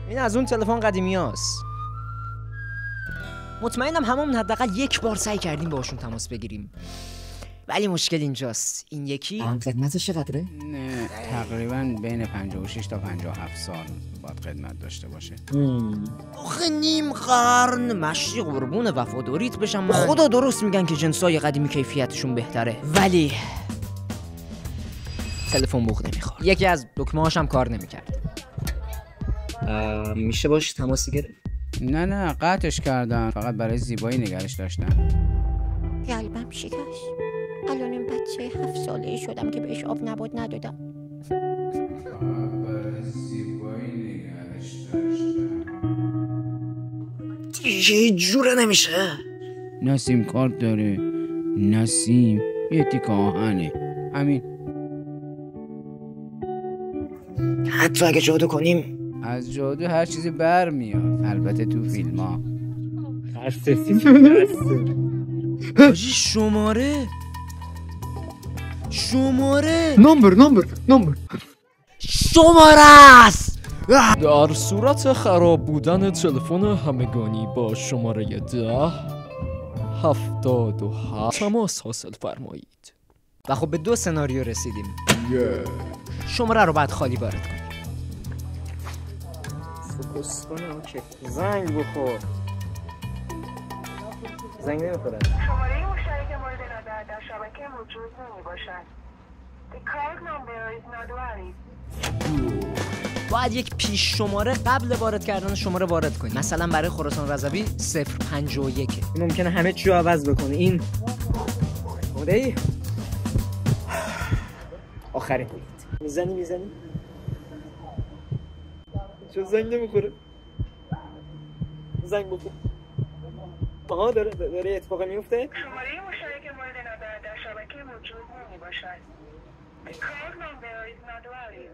این از اون تلفن قدیمیاست. مطمئنم هممون حداقل یک بار سعی کردیم باشون تماس بگیریم، ولی مشکل اینجاست. این یکی خدمتش چقدره؟ نه تقریبا بین 56 تا 57 سال باید خدمت داشته باشه. آخه نیم قرن مشتی قربون وفاداریت بشم من. خدا درست میگن که جنسای قدیمی کیفیتشون بهتره، ولی تلفن بوق نمیخورد. یکی از دکمه‌هاش هم کار نمیکرد. میشه باش تماسی گرفت؟ نه قطعش کردن، فقط برای زیبایی نگرش داشتن. قلبم شکست. الان این بچه 7 ساله شدم که بهش آب نبات ندادم. برای زیبایی نگرش داشتن. دیگه هیچ جوره نمیشه. نه سیم کارت داره، نه سیم، یه تیک آهنه، همین. حتی اگه جادو کنیم از جادو هر چیزی برمیاد، البته تو فیلم ها. حاجی شماره نمبر شماره است. در صورت خراب بودن تلفن همگانی با شماره 1077 تماس حاصل فرمایید. و خب به 2 سناریو رسیدیم. شماره رو بعد خالی وارد کنیم. فوکس کنه. اوکی. زنگ بخور. زنگ نمیخوره. شماره مشترک مورد نظر در شبکه موجود نمیباشد. The card number is not valid. باید یک پیش شماره قبل وارد کردن شماره وارد کنید. مثلا برای خراسان رضوی 051. ممکنه همه چی رو عوض بکنه. این خدایی آخرین میزنی چون زنگ نمیخوره. زنگ بخور. آها داره اتفاقی میفته. شماره مشترک مورد نظر در شبکه موجود نمیباشد. The card number is not valid.